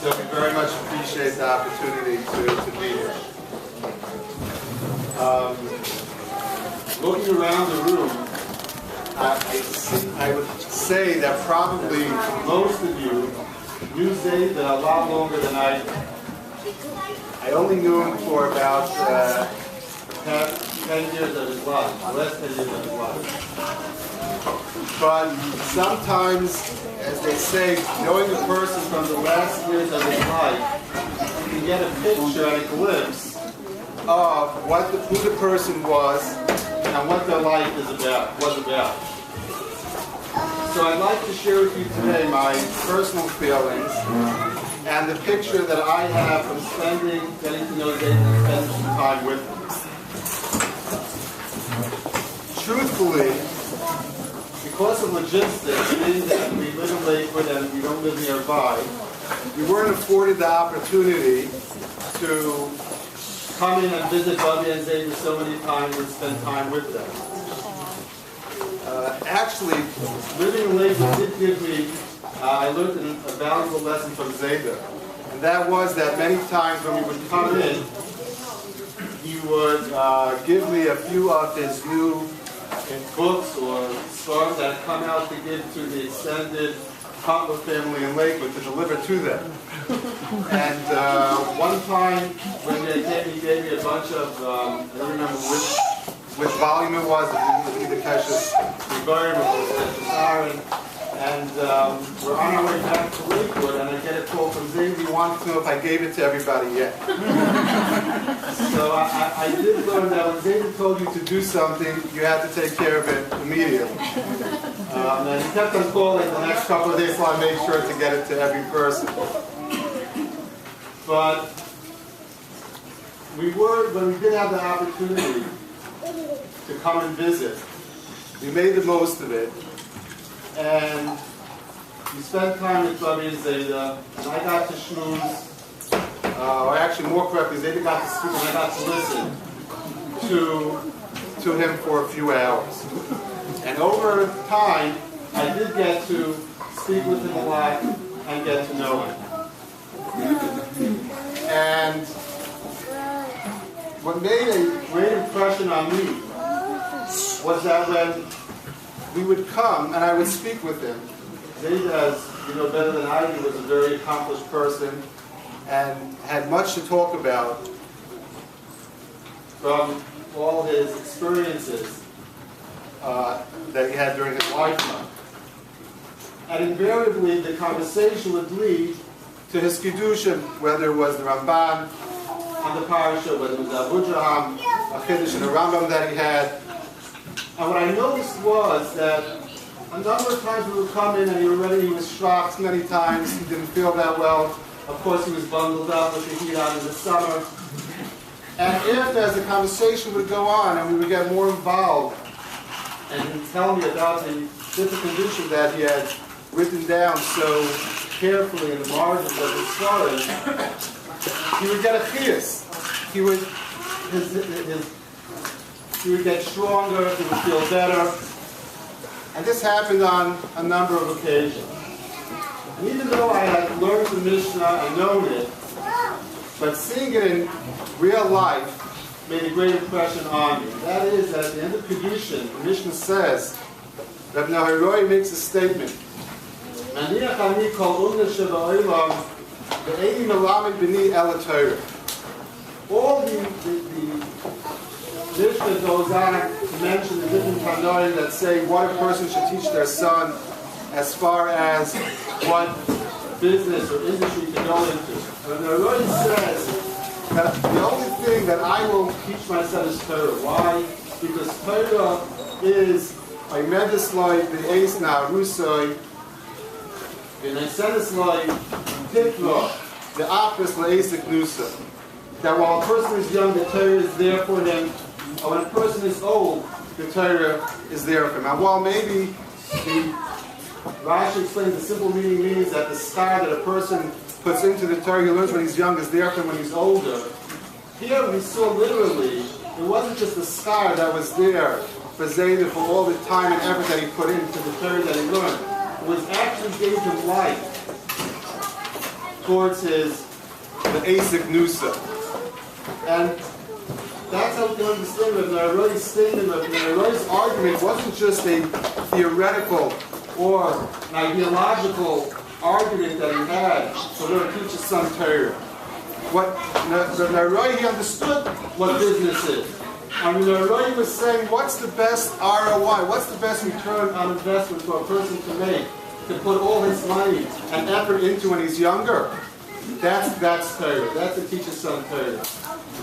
So we very much appreciate the opportunity to be here. Looking around the room, I would say that probably most of you knew Zaida a lot longer than I did. I only knew him for about 10 years of his life, the last 10 years of his life. But sometimes, as they say, knowing a person from the last years of his life, you can get a picture and a glimpse of who the person was and what their life was about. So I'd like to share with you today my personal feelings and the picture that I have from getting to know Zaida and spending some time with him. Truthfully, because of logistics, being that we live in Lakewood and we don't live nearby, we weren't afforded the opportunity to come in and visit Bobby and Zaida so many times and spend time with them. Actually, living in Lakewood did give me, I learned a valuable lesson from Zaida. And that was that many times when we would come in, he would give me a few of his new books or songs that had come out to give to the extended Cutler family in Lakewood to deliver to them. And one time when they came, he gave me a bunch of, I don't remember which volume it was, either Keshes Ebbin or Keshes Aaron. And we're on our way back to Lakewood, and I get a call from Zaida. He wants to know if I gave it to everybody yet. So I did learn that when Zaida told you to do something, you had to take care of it immediately. And he kept on calling the next couple of days, so I made sure to get it to every person. But when we did have the opportunity to come and visit, we made the most of it. And we spent time with Bobby and Zaida, and I got to schmooze, or actually more correctly, Zaida got to speak and I got to listen to him for a few hours. And over time, I did get to speak with him a lot and get to know him. And what made a great impression on me was that when we would come and I would speak with him. Zaida, as you know better than I do, was a very accomplished person and had much to talk about from all his experiences that he had during his lifetime. And invariably, the conversation would lead to his Kiddushim, whether it was the Ramban on the parasha, whether it was the Abu Draham, a Kiddush and a Rambam that he had. And what I noticed was that a number of times we would come in and he was shocked many times. He didn't feel that well. Of course, he was bundled up with the heat out in the summer. And as the conversation would go on and we would get more involved, and he'd tell me about the different conditions that he had written down so carefully in the margins of his stories, he would get a chiyus. He would get stronger, he would feel better. And this happened on a number of occasions. And even though I had learned the Mishnah and known it, but seeing it in real life made a great impression on me. That is, that at the end of Kedushin, the Mishnah says, Reb Nahiroi makes a statement. All the Mishnah goes on to mention the different Tanoim that say what a person should teach their son as far as what business or industry to go into. And the Nahiroi says that the only thing that I will teach my son is Torah. Why? Because Torah is a medisloi be'ez na'arusoi, and I said it's like tikva, the opposite le'ez knusa. That while a person is young, the Torah is there for them. And when a person is old, the Torah is there for him. And while maybe Rashi explains the simple meaning means that the star that a person puts into the Torah he learns when he's young is there for him when he's older. Here we saw literally, it wasn't just the star that was there for Zaida for all the time and effort that he put into the Torah that he learned. It was actually gave him life. towards the Asik Nusa. And that's how we can understand Rav Nararoi's statement. Rav Nararoi's argument wasn't just a theoretical or an ideological argument that he had to learn to teach his son Torah. What Rav Nararoy, he understood what business is. And Rav Nararoy was saying, what's the best ROI? What's the best return on investment for a person to make, to put all his money and effort into when he's younger? That's Torah. That's to teach his son Torah.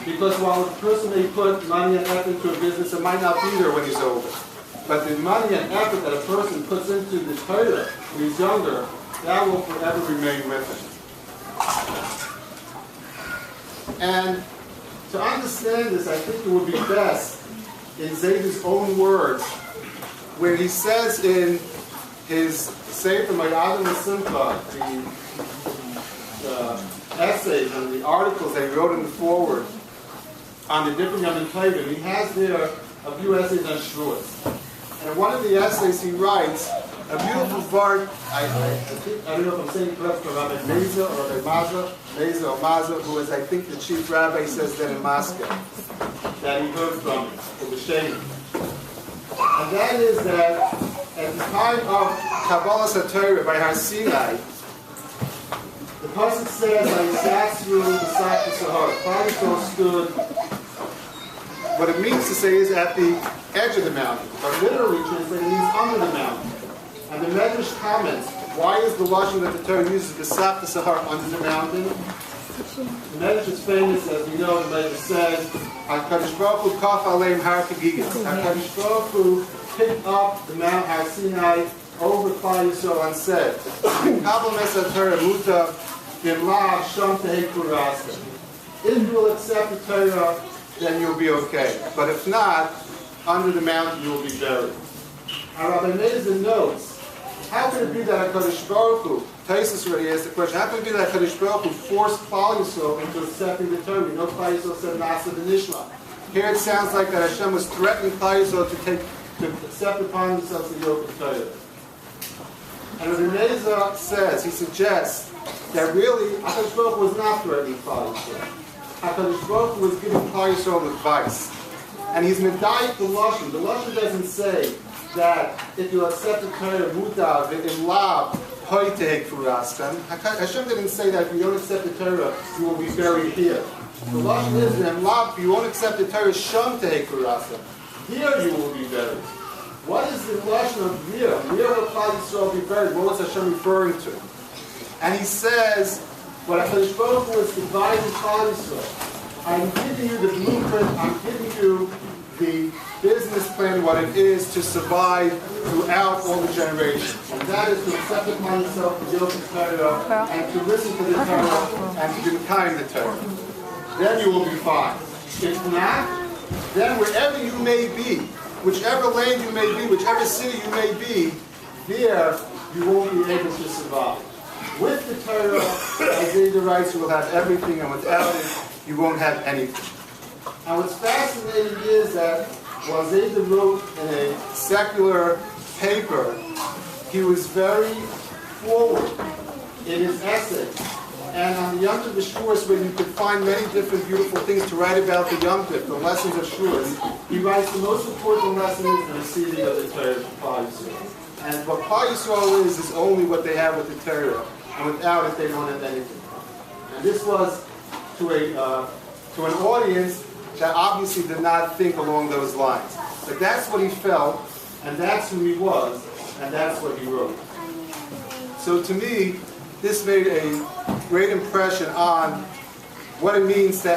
Because while a person may put money and effort into a business, it might not be there when he's older. But the money and effort that a person puts into the Torah when he's younger, that will forever remain with him. And to understand this, I think it would be best in Zaida's own words, where he says in his Sefer Mayadam Simcha, the essays and the articles that he wrote in the foreword on the different Yom Tovim, he has there a few essays on Shavuos. And in one of the essays he writes a beautiful part, I don't know if I'm saying it correctly, from Rabbi Meza or Rabbi Maza, who is, I think, the chief rabbi, says that in Moscow, that he heard from him, from the Shema. And that is that at the time of Kabbalah HaTorah by Har Sinai, the pasuk says, "Vayisatzu b'sach v'sahar." Klal stood. What it means to say is at the edge of the mountain, but literally translated means under the mountain. And the Medrash comments, why is the lashon that the Torah uses b'sach v'sahar under the mountain? The Medrash is famous, as we know. The Medrash says, "HaKadosh Baruch Hu kaf aleim har kegigah." HaKadosh Baruch Hu picked up the Mount Har Sinai over Klal Yisrael and said, "Kabbalah HaTorah muta." If you will accept the Torah, then you'll be okay. But if not, under the mountain you will be buried. And Rabbi Meza notes, how can it be that HaKadosh Baruch Hu, Taisus already asked the question, how can it be that HaKadosh Baruch Hu forced Klal Yisrael into accepting the Torah? We know Klal Yisrael said Nasa v'nishma. Here it sounds like that Hashem was threatening Klal Yisrael to accept upon themselves the yoke of Torah. And Rabbi Meza says, he suggests, that really, HaKadosh Baruch Hu was not threatening Klal Yisrael. HaKadosh Baruch Hu was giving Klal Yisrael advice. And he's medayik the lashon. The lashon doesn't say that if you accept the Torah, mutav v'im lav hoiteh kurastem. Hashem didn't say that if you don't accept the Torah, you will be buried here. The lashon is v'im lav, if you won't accept the Torah, shom tehei kurastem. Here you will be buried. What is the lashon of here? Where will Klal Yisrael be buried? What was Hashem referring to? And he says, what HaKadosh Baruch Hu is dividing Klal Yisrael. I'm giving you the blueprint, I'm giving you the business plan, what it is to survive throughout all the generations. And that is to accept upon yourself the yoke of Torah, and to listen to the Torah, and to be kind to the Torah. Then you will be fine. If not, then wherever you may be, whichever land you may be, whichever city you may be, there you won't be able to survive. With the Torah, as Zaida writes, you will have everything, and without it, you won't have anything. And what's fascinating is that while Zaida wrote in a secular paper, he was very forward in his essays. And on the Yom Tov Shavuos, where you could find many different beautiful things to write about the Yom Tov, the lessons of Shavuos, he writes the most important lesson is the receiving of the Torah from Klal Yisrael. And what Klal Yisrael is only what they have with the Torah. And without it, they don't have anything. And this was to an audience that obviously did not think along those lines. But that's what he felt, and that's who he was, and that's what he wrote. So to me, this made a great impression on what it means to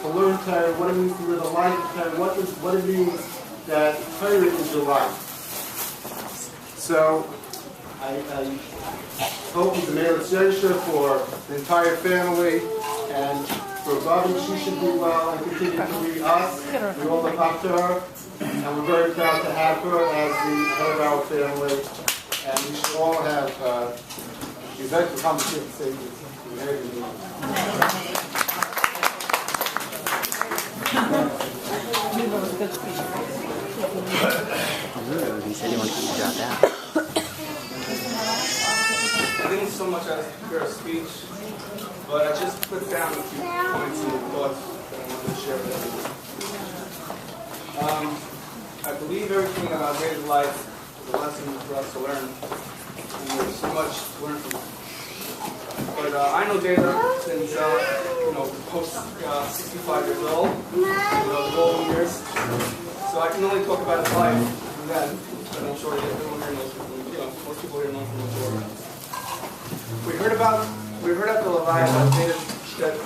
learn Torah, what it means to live a life of Torah, what it means that Torah is your life. So I hope he's a Melech Yesha for the entire family, and for Bobby, she should do well and continue to be us. We all look up to her, and we're very proud to have her as the head of our family. And we should all have, she's very complicated to say this. He said he wanted to drop out. didn't so much as prepare a speech, but I just put down a few points and thoughts that I wanted to share with everyone. I believe everything about Zaida's life is a lesson for us to learn, and there's so much to learn from it. But I know Zaida since, post 65 years old, the golden years. So I can only talk about his life then, but I'm sure everyone here knows from, most people here know from before. We heard at the Levi about Zaida's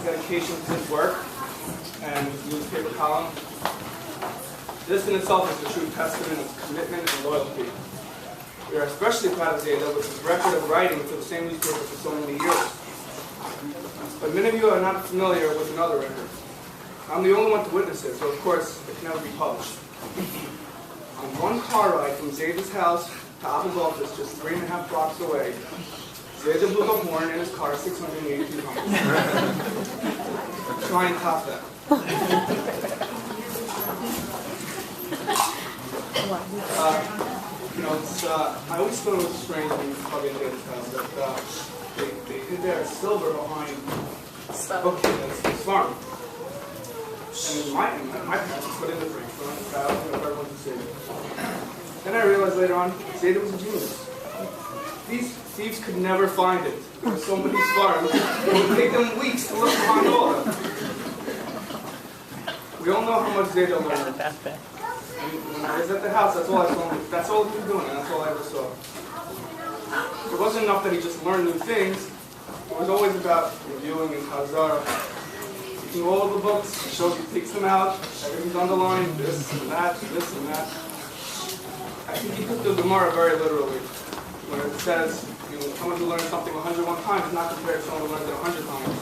dedication to his work and his newspaper column. This in itself is a true testament of commitment and loyalty. We are especially proud of Zaida with his record of writing for the same newspaper for so many years. But many of you are not familiar with another record. I'm the only one to witness it, so of course it can never be published. On one car ride from Zaida's house to Apple's office, just 3.5 blocks away, Zaida blew the horn in his car 682 times. Try and top that. I always thought it was strange when you probably in Zaida's house that they hid their silver behind a bookcase that's farm. And my parents put in the drink for the crowd, everyone to see it. Then I realized later on, Zaida was a genius. These thieves could never find it. There were so many farms, it would take them weeks to look behind all of them. We all know how much Zaida learned. And when I was at the house, that's all I saw him. That's all he was doing, and that's all I ever saw. It wasn't enough that he just learned new things. It was always about reviewing and Hazara. He knew all of the books, he shows, he takes them out, everything's underlined, this and that, this and that. I think he took the Gemara very literally. When it says, someone who learns something 101 times is not compared to someone who learns it 100 times.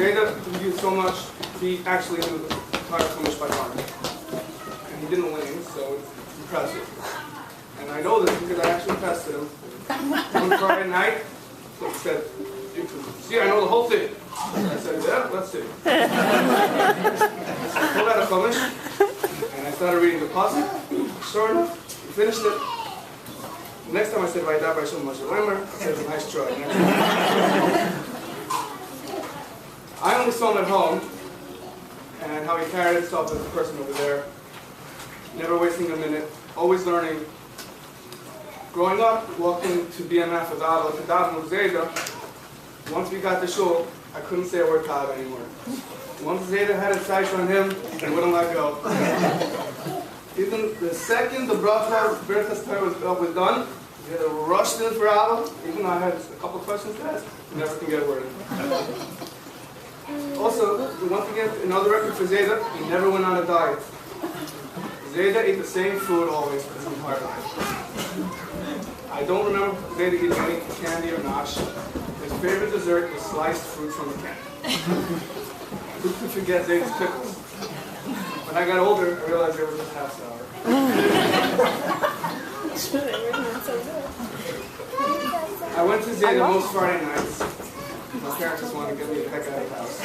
Zaida reviewed so much, he actually knew the entire Chumash by heart. And he didn't win, so it's impressive. And I know this because I actually tested him. One Friday night, so he said, see, I know the whole thing. I said, yeah, let's see. I pulled out a Chumash, and I started reading the pasuk. Sure enough, we finished it. The next time I said, Vaida by Shem Moshe Lemer, I said, nice try. I only saw him at home, and how he carried himself as a person over there. Never wasting a minute, always learning. Growing up, walking to BMF with Abba, to daven with Zaida, once we got to shul, I couldn't say a word to Abba anymore. Once Zaida had his sights on him, he wouldn't let go. Even the second the bracha, Berachas Torah was done, he had rushed in for Abba, even though I had a couple of questions to ask, he never could get a word in. Also, once again, another record for Zaida, he never went on a diet. Zaida ate the same food always for his entire life. I don't remember Zaida eating any candy or nosh. His favorite dessert was sliced fruit from a can. Who could forget Zaida's pickles? When I got older, I realized they were just half sour. I went to Zaida most Friday nights. My parents just wanted to get me the heck out of the house.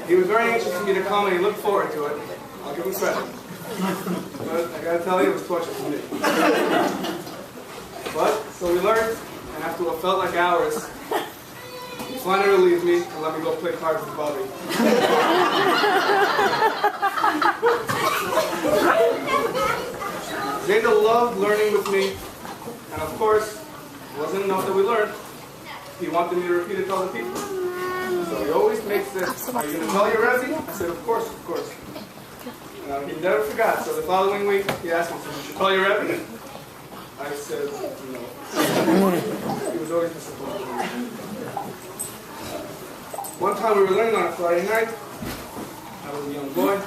He was very anxious for me to come and he looked forward to it. I'll give him credit. But I gotta tell you, it was torture for me. But, so we learned, and after what felt like hours, he finally relieved me and let me go play cards with Bobby. Zaida loved learning with me, and of course, it wasn't enough that we learned. He wanted me to repeat it to other people. So he always makes this, are you going to tell your Rebbe? I said, of course, of course. He never forgot. So the following week, he asked me, did you tell your Rebbe? I said, no. He was always disappointed. One time we were learning on a Friday night. I was a young boy.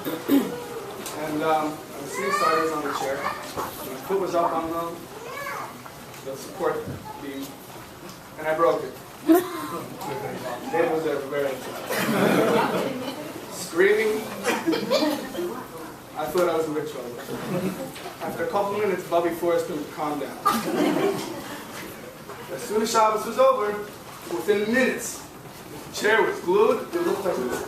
And I was sitting sideways on the chair. My foot was up on the support beam. And I broke it. Dad was there very upset. Screaming. I thought I was in big trouble. After a couple minutes, Bobby forced him to calm down. As soon as Shabbos was over, within minutes, the chair was glued. It looked like this.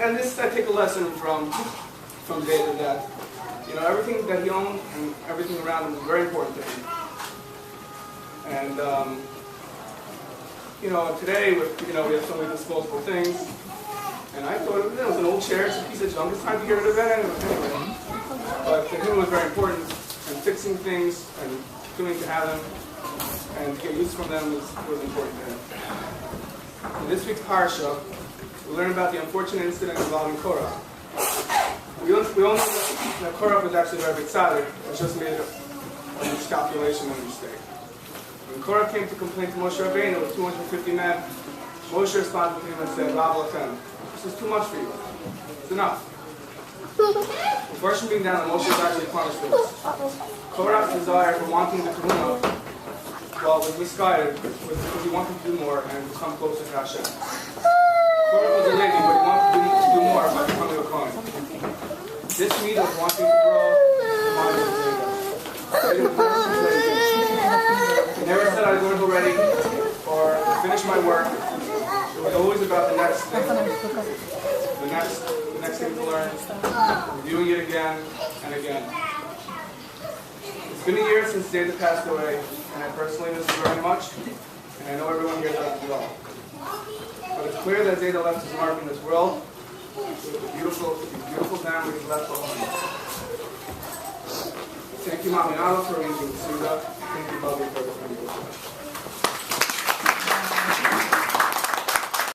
And this, I take a lesson from Zaida that everything that he owned and everything around him was very important to him. And today we have so many disposable things, and I thought it was an old chair, it's a piece of junk. It's time to get rid of that anyway. But to him it was very important, and fixing things and doing to have them and to get use from them was important to him. In this week's parsha, we learn about the unfortunate incident involving Korah. We all know that Korah was actually very big tzaddik. It was just made a miscalculation and a mistake. When Korah came to complain to Moshe Rabbeinu with 250 men, Moshe responded to him and said, Rav Lachem, this is too much for you. It's enough. The first being down, Moshe was actually punished for this. Korah's desire for wanting the kahuna, was misguided because he wanted to do more and become closer to Hashem. Korah was a lady, but he wanted to do more by becoming a Kohen. This meat of wanting to grow reminded of Zaida. He never said I'd learned already or finish my work. It was always about the next thing. The next thing to learn, reviewing it again and again. It's been a year since Zaida passed away, and I personally miss her very much, and I know everyone here does as well. But it's clear that Zaida left his mark in this world with a beautiful family left behind. Thank you, Mom and Anna, for arranging the Suda. Thank you, Bobby, for the